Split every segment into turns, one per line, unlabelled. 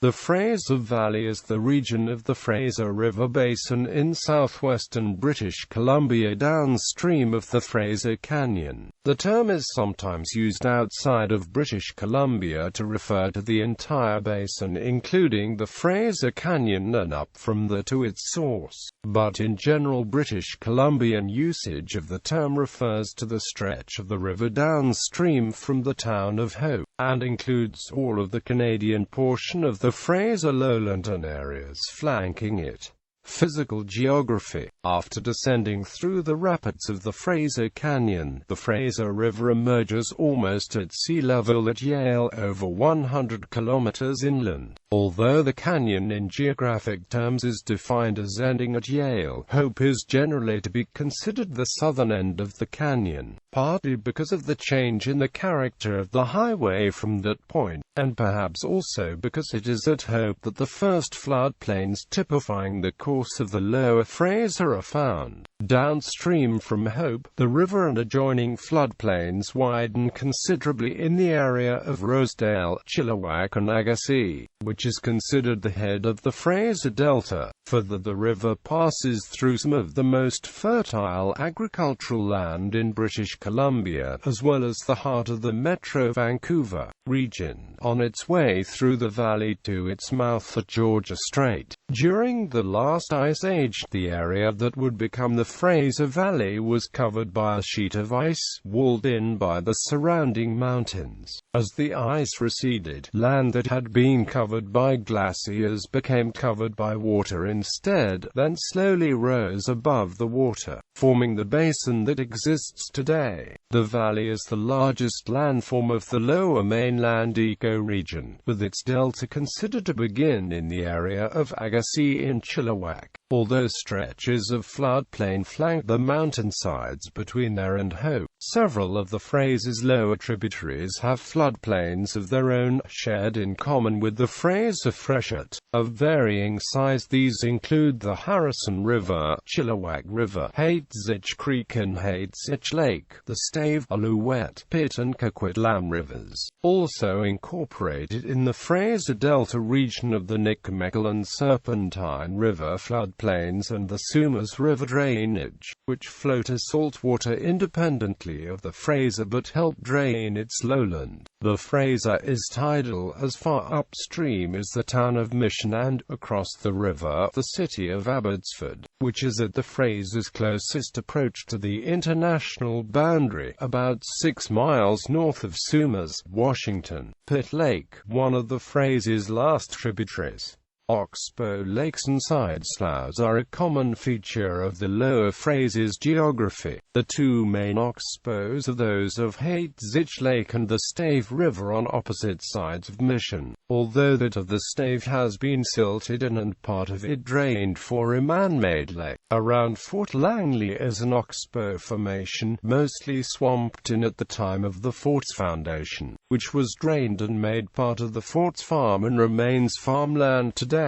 The Fraser Valley is the region of the Fraser River basin in southwestern British Columbia downstream of the Fraser Canyon. The term is sometimes used outside of British Columbia to refer to the entire basin including the Fraser Canyon and up from there to its source. But in general British Columbian usage of the term refers to the stretch of the river downstream from the town of Hope, and includes all of the Canadian portion of the Fraser Lowland and areas flanking it. Physical geography. After descending through the rapids of the Fraser Canyon, the Fraser River emerges almost at sea level at Yale, over 100 kilometers inland. Although the canyon in geographic terms is defined as ending at Yale, Hope is generally to be considered the southern end of the canyon, partly because of the change in the character of the highway from that point, and perhaps also because it is at Hope that the first floodplains typifying the course of the lower Fraser are found. Downstream from Hope, the river and adjoining floodplains widen considerably in the area of Rosedale, Chilliwack and Agassiz, which is considered the head of the Fraser Delta. Further, the river passes through some of the most fertile agricultural land in British Columbia, as well as the heart of the Metro Vancouver region, on its way through the valley to its mouth at Georgia Strait. During the last ice age, the area that would become the Fraser Valley was covered by a sheet of ice, walled in by the surrounding mountains. As the ice receded, land that had been covered by glaciers became covered by water instead, then slowly rose above the water, forming the basin that exists today. The valley is the largest landform of the lower mainland ecoregion, with its delta considered to begin in the area of Agassiz in Chilliwack, although stretches of floodplain flank the mountainsides between there and Hope. Several of the Fraser's lower tributaries have floodplains of their own, shared in common with the Fraser freshet, of varying size. These include the Harrison River, Chilliwack River, Hates-Itch Creek and Hates-Itch Lake, the Stave, Alouette, Pitt and Coquitlam rivers. Also incorporated in the Fraser Delta region of the Nickameckle and Serpentine River floodplains and the Sumas River drainage, which float as saltwater independently of the Fraser but help drain its lowland. The Fraser is tidal as far upstream as the town of Mission and, across the river, the city of Abbotsford, which is at the Fraser's closest approach to the international boundary, about 6 miles north of Sumas, Washington. Pitt Lake, one of the Fraser's last tributaries. Oxbow lakes and side sloughs are a common feature of the lower Fraser's geography. The two main oxbows are those of Hates-Itch Lake and the Stave River on opposite sides of Mission, although that of the Stave has been silted in and part of it drained for a man-made lake. Around Fort Langley is an oxbow formation, mostly swamped in at the time of the fort's foundation, which was drained and made part of the fort's farm and remains farmland today.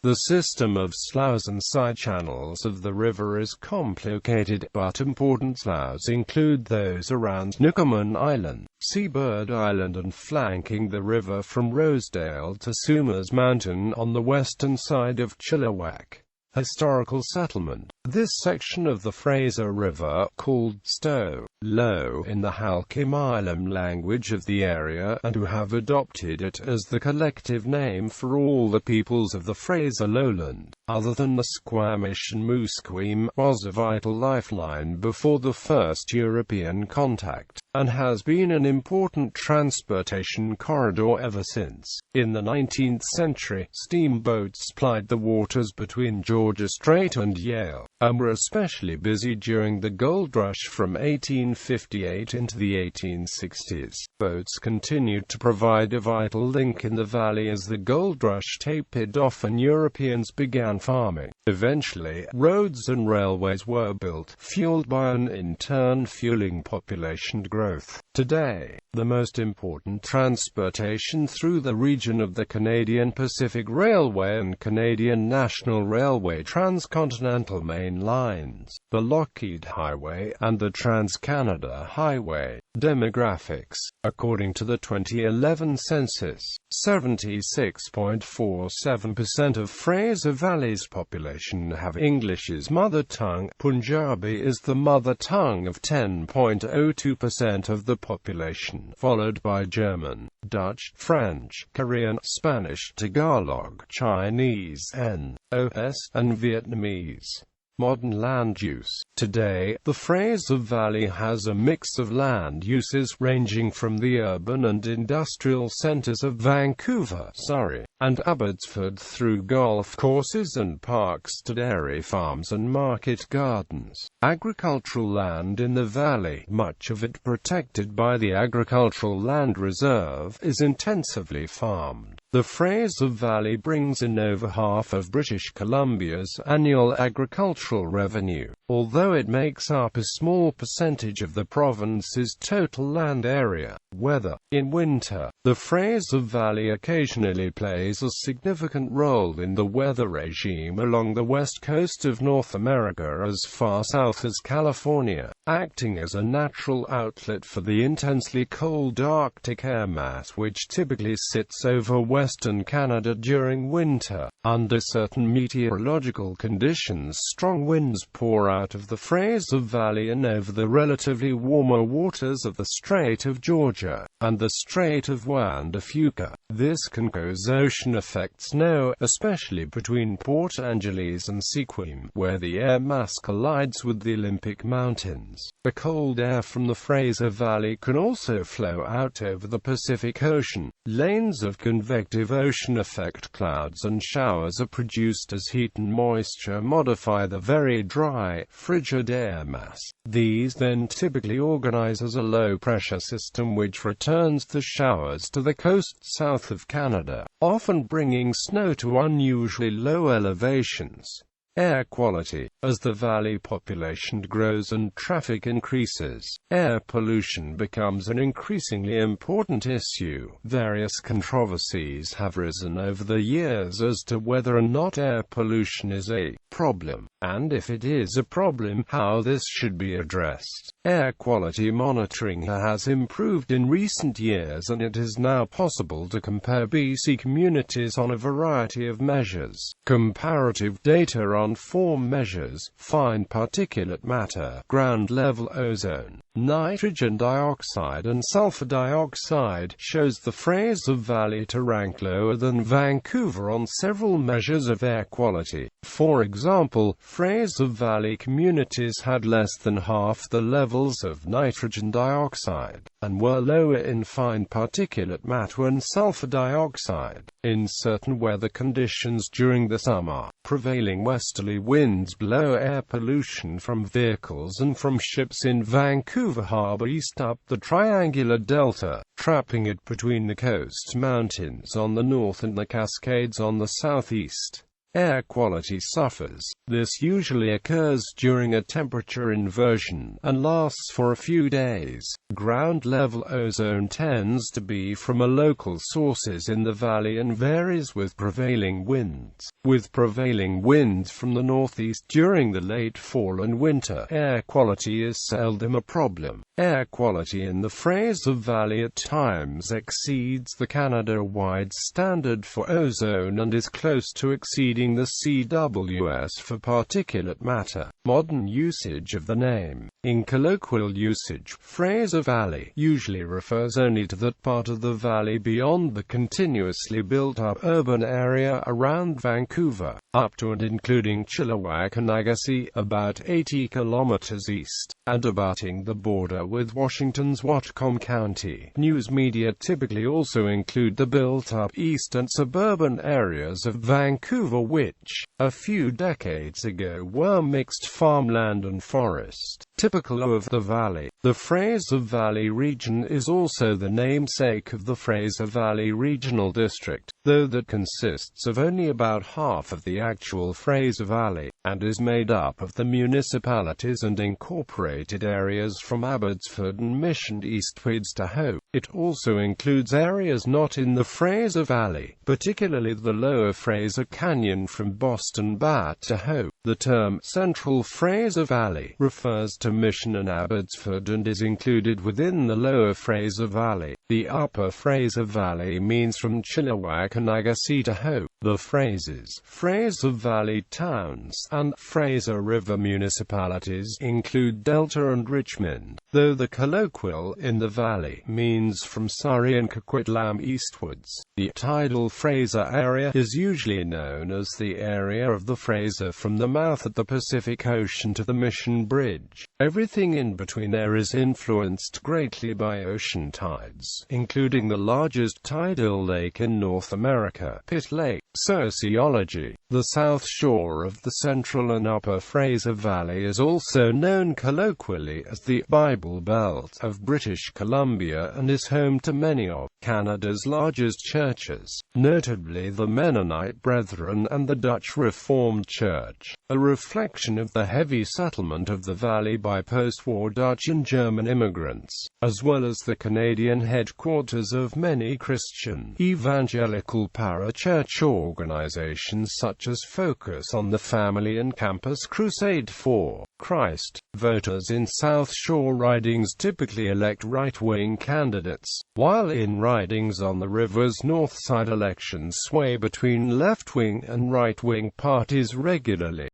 The system of sloughs and side channels of the river is complicated, but important sloughs include those around Newcomen Island, Seabird Island and flanking the river from Rosedale to Sumas Mountain on the western side of Chilliwack. Historical settlement. This section of the Fraser River, called Stow, Low in the Halkett language of the area, and who have adopted it as the collective name for all the peoples of the Fraser Lowland, other than the Squamish and Musqueam, was a vital lifeline before the first European contact, and has been an important transportation corridor ever since. In the 19th century, steamboats plied the waters between Georgia Strait and Yale, and were especially busy during the gold rush from 1858 into the 1860s. Boats continued to provide a vital link in the valley as the gold rush tapered off and Europeans began farming. Eventually, roads and railways were built, fueled by and in turn fueling population growth. Today, the most important transportation through the region of the Canadian Pacific Railway and Canadian National Railway transcontinental main lines, the Lockheed Highway, and the Trans-Canada Highway. Demographics. According to the 2011 census, 76.47% of Fraser Valley's population have English as mother tongue. Punjabi is the mother tongue of 10.02% of the population, followed by German, Dutch, French, Korean, Spanish, Tagalog, Chinese, NOS, and Vietnamese. Modern land use. Today, the Fraser Valley has a mix of land uses ranging from the urban and industrial centres of Vancouver, Surrey, and Abbotsford through golf courses and parks to dairy farms and market gardens. Agricultural land in the valley, much of it protected by the Agricultural Land Reserve, is intensively farmed. The Fraser Valley brings in over half of British Columbia's annual agricultural revenue, although it makes up a small percentage of the province's total land area. Weather. In winter, the Fraser Valley occasionally plays a significant role in the weather regime along the west coast of North America as far south as California, acting as a natural outlet for the intensely cold Arctic air mass which typically sits over western Canada during winter. Under certain meteorological conditions, strong winds pour out of the Fraser Valley and over the relatively warmer waters of the Strait of Georgia and the Strait of Juan de Fuca. This can cause ocean effect snow, especially between Port Angeles and Sequim, where the air mass collides with the Olympic Mountains. The cold air from the Fraser Valley can also flow out over the Pacific Ocean. Lanes of convective ocean effect clouds and showers are produced as heat and moisture modify the very dry, frigid air mass. These then typically organize as a low-pressure system which returns the showers to the coast south of Canada, often bringing snow to unusually low elevations. Air quality. As the valley population grows and traffic increases, air pollution becomes an increasingly important issue. Various controversies have risen over the years as to whether or not air pollution is a problem, and if it is a problem, how this should be addressed. Air quality monitoring has improved in recent years, and it is now possible to compare BC communities on a variety of measures. Comparative data on 4 measures: fine particulate matter, ground-level ozone, nitrogen dioxide and sulfur dioxide, shows the Fraser Valley to rank lower than Vancouver on several measures of air quality. For example, Fraser Valley communities had less than half the levels of nitrogen dioxide, and were lower in fine particulate matter and sulfur dioxide. In certain weather conditions during the summer, prevailing westerly winds blow air pollution from vehicles and from ships in Vancouver Harbour east up the triangular delta, trapping it between the coast mountains on the north and the Cascades on the southeast. Air quality suffers. This usually occurs during a temperature inversion, and lasts for a few days. Ground-level ozone tends to be from local sources in the valley and varies with prevailing winds. With prevailing winds from the northeast during the late fall and winter, air quality is seldom a problem. Air quality in the Fraser Valley at times exceeds the Canada-wide standard for ozone and is close to exceeding the CWS for particulate matter. Modern usage of the name. In colloquial usage, Fraser Valley usually refers only to that part of the valley beyond the continuously built-up urban area around Vancouver, up to and including Chilliwack and Agassiz, about 80 kilometers east, and abutting the border with Washington's Whatcom County. News media typically also include the built-up east and suburban areas of Vancouver which, a few decades ago, were mixed farmland and forest. Typical of the valley. The Fraser Valley region is also the namesake of the Fraser Valley Regional District, though that consists of only about half of the actual Fraser Valley, and is made up of the municipalities and incorporated areas from Abbotsford and Mission eastwards to Hope. It also includes areas not in the Fraser Valley, particularly the lower Fraser Canyon from Boston Bat to Hope. The term Central Fraser Valley refers to Mission and Abbotsford and is included within the lower Fraser Valley. The upper Fraser Valley means from Chilliwack and Agassiz to Hope. The Frasers, Fraser Valley towns, and Fraser River municipalities include Delta and Richmond, though the colloquial in the valley means from Surrey and Coquitlam eastwards. The tidal Fraser area is usually known as the area of the Fraser from the mouth at the Pacific Ocean to the Mission Bridge. Everything in between there is influenced greatly by ocean tides, including the largest tidal lake in North America, Pitt Lake. Sociology. The south shore of the Central and Upper Fraser Valley is also known colloquially as the Bible Belt of British Columbia and is home to many of Canada's largest churches, notably the Mennonite Brethren and the Dutch Reformed Church, a reflection of the heavy settlement of the valley by post-war Dutch and German immigrants, as well as the Canadian headquarters of many Christian evangelical parachurch organizations such as Focus on the Family and Campus Crusade for Christ. Voters in South Shore ridings typically elect right-wing candidates, while in ridings on the river's north side elections sway between left-wing and right-wing parties regularly.